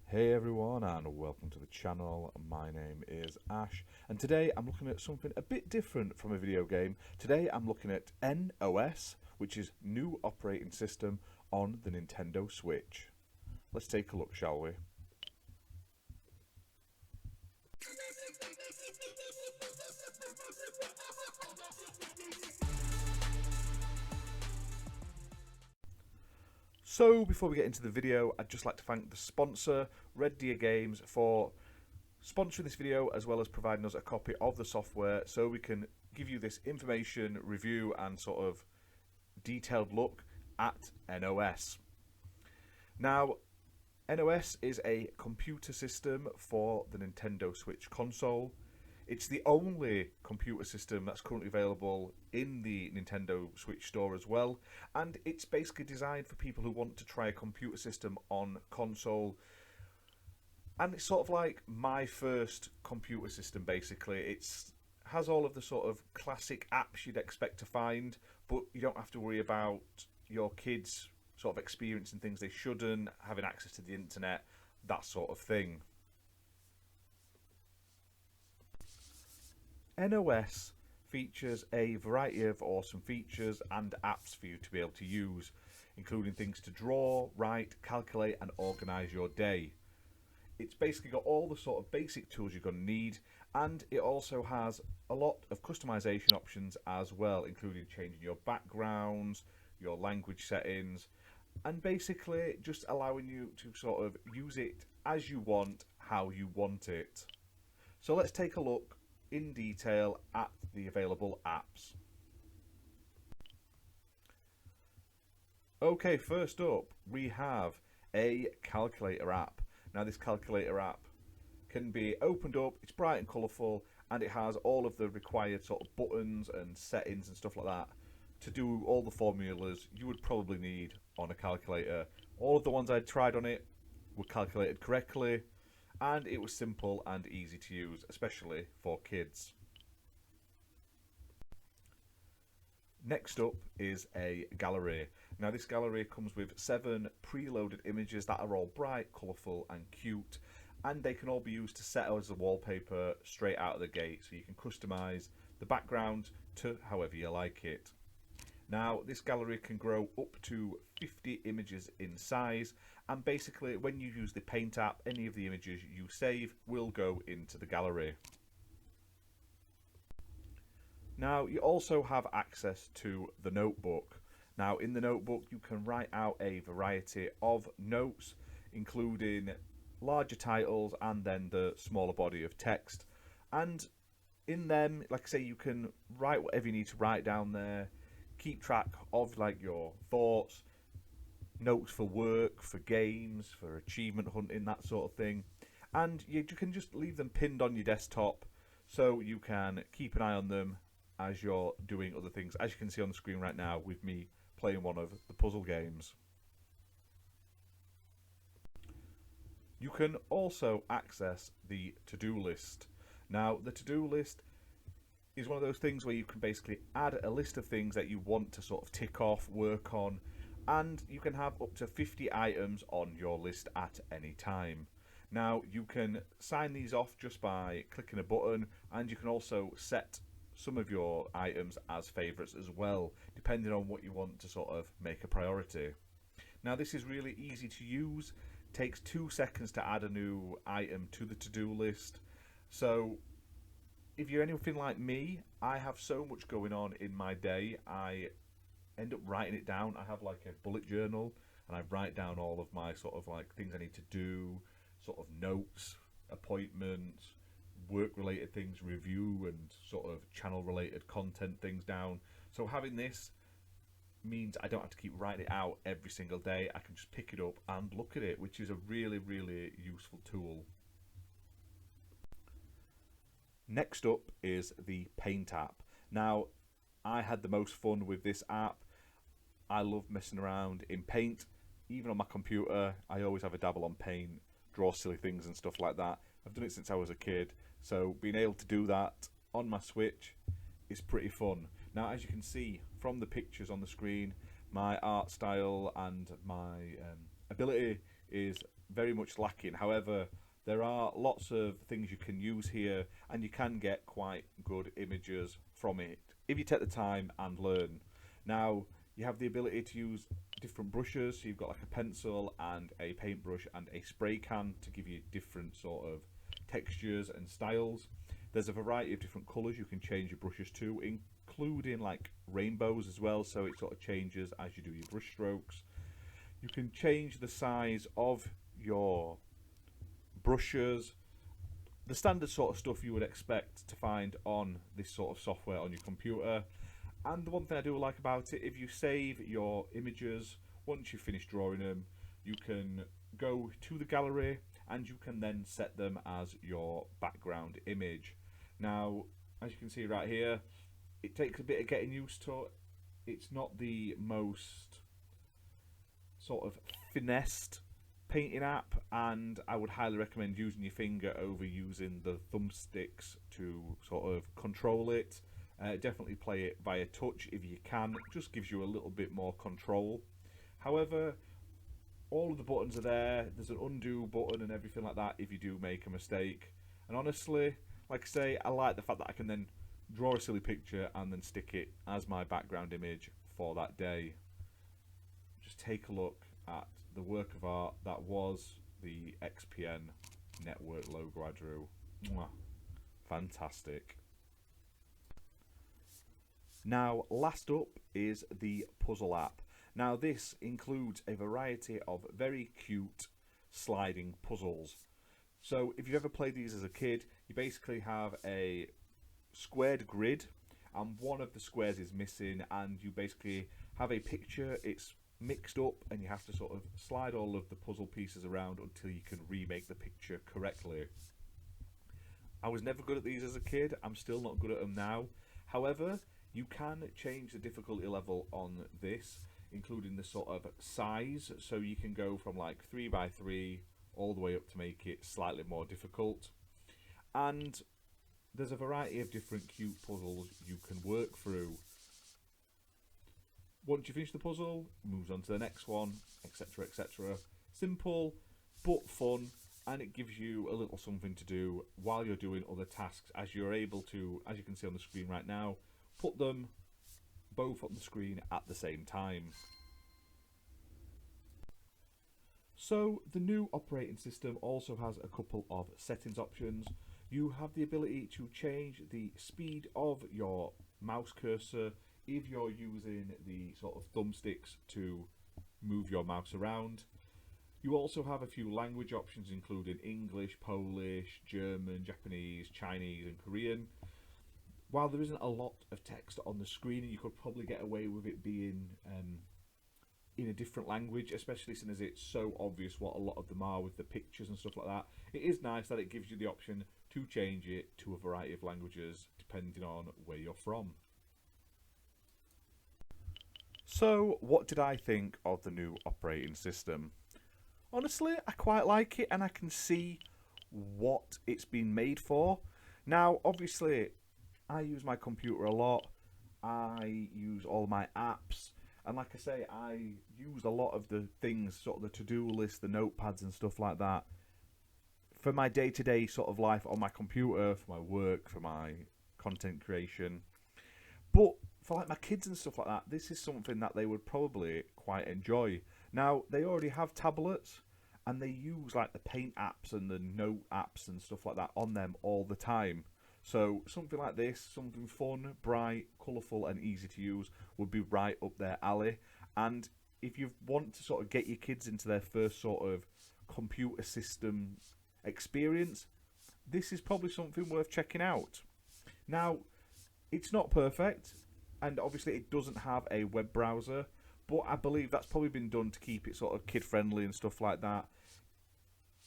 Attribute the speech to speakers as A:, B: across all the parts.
A: Hey everyone, and welcome to the channel. My name is Ash, and today I'm looking at something a bit different from a video game. Today I'm looking at nOS, which is new operating system on the Nintendo Switch. Let's take a look, shall we? So before we get into the video, I'd just like to thank the sponsor, Red Deer Games, for sponsoring this video as well as providing us a copy of the software so we can give you this information, review and sort of detailed look at nOS. Now, nOS is a computer system for the Nintendo Switch console. It's the only computer system that's currently available in the Nintendo Switch store as well, and it's basically designed for people who want to try a computer system on console. And it's sort of like my first computer system, basically. It's has all of the sort of classic apps you'd expect to find, but you don't have to worry about your kids sort of experiencing things they shouldn't, having access to the internet, that sort of thing. nOS features a variety of awesome features and apps for you to be able to use, including things to draw, write, calculate and organise your day. It's basically got all the sort of basic tools you're going to need, and it also has a lot of customization options as well, including changing your backgrounds, your language settings, and basically just allowing you to sort of use it as you want, how you want it. So let's take a look in detail at the available apps. Okay, first up we have a calculator app. Now this calculator app can be opened up, it's bright and colourful, and it has all of the required sort of buttons and settings and stuff like that to do all the formulas you would probably need on a calculator. All of the ones I tried on it were calculated correctly, and it was simple and easy to use, especially for kids. Next up is a gallery. Now this gallery comes with 7 preloaded images that are all bright, colourful and cute, and they can all be used to set as a wallpaper straight out of the gate, so you can customise the background to however you like it. Now this gallery can grow up to 50 images in size, and basically when you use the Paint app, any of the images you save will go into the gallery. Now you also have access to the notebook. Now in the notebook you can write out a variety of notes, including larger titles and then the smaller body of text. And in them, like I say, you can write whatever you need to write down there, keep track of like your thoughts, notes for work, for games, for achievement hunting, that sort of thing. And you can just leave them pinned on your desktop so you can keep an eye on them as you're doing other things, as you can see on the screen right now with me playing one of the puzzle games. You can also access the to-do list. Now the to-do list is one of those things where you can basically add a list of things that you want to sort of tick off, work on, and you can have up to 50 items on your list at any time. Now you can sign these off just by clicking a button, and you can also set some of your items as favourites as well, depending on what you want to sort of make a priority. Now this is really easy to use, takes 2 seconds to add a new item to the to-do list. So if you're anything like me, I have so much going on in my day, I end up writing it down. I have like a bullet journal and I write down all of my sort of like things I need to do, sort of notes, appointments, work related things, review and sort of channel related content things down. So having this means I don't have to keep writing it out every single day. I can just pick it up and look at it, which is a really useful tool. Next up is the Paint app. Now I had the most fun with this app. I love messing around in Paint. Even on my computer I always have a dabble on Paint, draw silly things and stuff like that. I've done it since I was a kid, so being able to do that on my Switch is pretty fun. Now as you can see from the pictures on the screen, my art style and my ability is very much lacking. However, there are lots of things you can use here, and you can get quite good images from it if you take the time and learn. Now, you have the ability to use different brushes. So you've got like a pencil and a paintbrush and a spray can to give you different sort of textures and styles. There's a variety of different colours you can change your brushes to, including like rainbows as well, so it sort of changes as you do your brush strokes. You can change the size of your brushes, the standard sort of stuff you would expect to find on this sort of software on your computer. And the one thing I do like about it, if you save your images, once you finish drawing them, you can go to the gallery and you can then set them as your background image. Now, as you can see right here, it takes a bit of getting used to. It's not the most sort of finessed painting app, and I would highly recommend using your finger over using the thumbsticks to sort of control it. Definitely play it via touch if you can. It just gives you a little bit more control. However, all of the buttons are there. There's an undo button and everything like that if you do make a mistake. And honestly, like I say, I like the fact that I can then draw a silly picture and then stick it as my background image for that day. Just take a look at the work of art that was the XPN network logo I drew. Mwah. Fantastic. Now, last up is the puzzle app. Now, this includes a variety of very cute sliding puzzles. So, if you've ever played these as a kid, you basically have a squared grid, and one of the squares is missing, and you basically have a picture, it's mixed up, and you have to sort of slide all of the puzzle pieces around until you can remake the picture correctly. I was never good at these as a kid, I'm still not good at them now. However, you can change the difficulty level on this, including the sort of size, so you can go from like 3x3 all the way up to make it slightly more difficult. And there's a variety of different cute puzzles you can work through. Once you finish the puzzle, it moves on to the next one, etc, etc. Simple but fun, and it gives you a little something to do while you're doing other tasks, as you're able to, as you can see on the screen right now, put them both on the screen at the same time. So the new operating system also has a couple of settings options. You have the ability to change the speed of your mouse cursor if you're using the sort of thumbsticks to move your mouse around. You also have a few language options, including English, Polish, German, Japanese, Chinese and Korean. While there isn't a lot of text on the screen, and you could probably get away with it being in a different language, especially since it's so obvious what a lot of them are with the pictures and stuff like that, it is nice that it gives you the option to change it to a variety of languages depending on where you're from. So, what did I think of the new operating system? Honestly, I quite like it, and I can see what it's been made for. Now, obviously, I use my computer a lot, I use all my apps, and like I say, I use a lot of the things, sort of the to-do list, the notepads and stuff like that, for my day-to-day sort of life on my computer, for my work, for my content creation. But for like my kids and stuff like that, this is something that they would probably quite enjoy. Now, they already have tablets, and they use like the paint apps and the note apps and stuff like that on them all the time. So something like this, something fun, bright, colourful and easy to use would be right up their alley. And if you want to sort of get your kids into their first sort of computer system experience, this is probably something worth checking out. Now, it's not perfect, and obviously it doesn't have a web browser, but I believe that's probably been done to keep it sort of kid-friendly and stuff like that.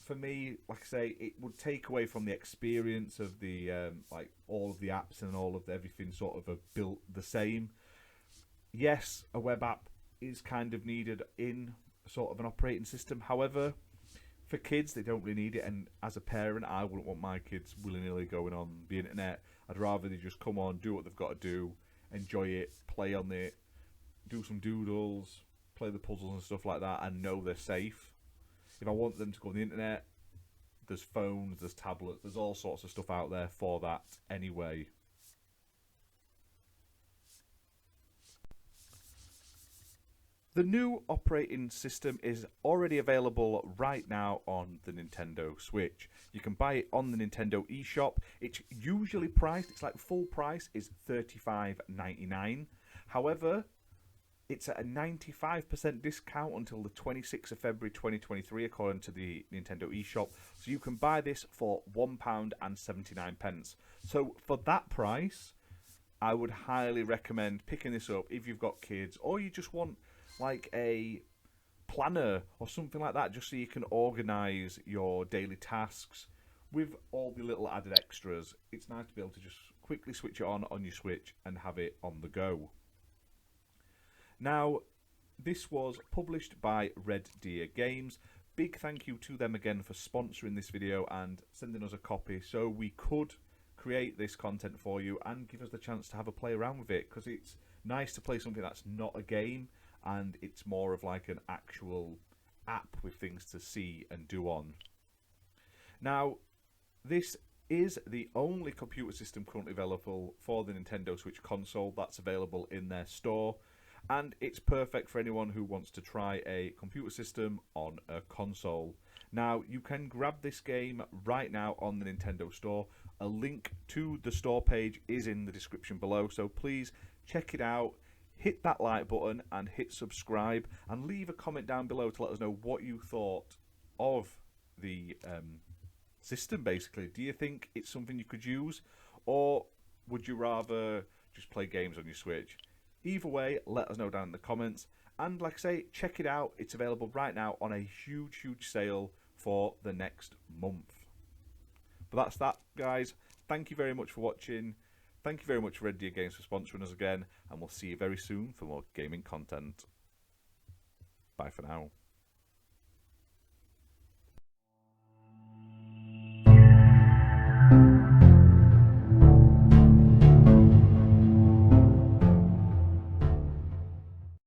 A: For me, like I say, it would take away from the experience of the like all of the apps and all of everything sort of are built the same. Yes, a web app is kind of needed in sort of an operating system. However, for kids, they don't really need it. And as a parent, I wouldn't want my kids willy-nilly going on the internet. I'd rather they just come on, do what they've got to do, enjoy it, play on it, do some doodles, play the puzzles and stuff like that, and know they're safe. If I want them to go on the internet, there's phones, there's tablets, there's all sorts of stuff out there for that anyway. The new operating system is already available right now on the Nintendo Switch. You can buy it on the Nintendo eShop. It's usually priced, it's like full price is $35.99. However, it's at a 95% discount until the 26th of February 2023, according to the Nintendo eShop. So you can buy this for £1.79. So for that price, I would highly recommend picking this up if you've got kids, or you just want like a planner or something like that, just so you can organise your daily tasks with all the little added extras. It's nice to be able to just quickly switch it on your Switch and have it on the go. Now, this was published by Red Deer Games. Big thank you to them again for sponsoring this video and sending us a copy so we could create this content for you and give us the chance to have a play around with it, because it's nice to play something that's not a game and it's more of like an actual app with things to see and do on. Now, this is the only computer system currently available for the Nintendo Switch console that's available in their store, and it's perfect for anyone who wants to try a computer system on a console. Now, you can grab this game right now on the Nintendo Store. A link to the store page is in the description below, so please check it out. Hit that like button and hit subscribe, and leave a comment down below to let us know what you thought of the system, basically. Do you think it's something you could use, or would you rather just play games on your Switch? Either way, let us know down in the comments. And like I say, check it out. It's available right now on a huge sale for the next month. But that's that, guys. Thank you very much for watching. Thank you very much, Red Deer Games, for sponsoring us again, and we'll see you very soon for more gaming content. Bye for now.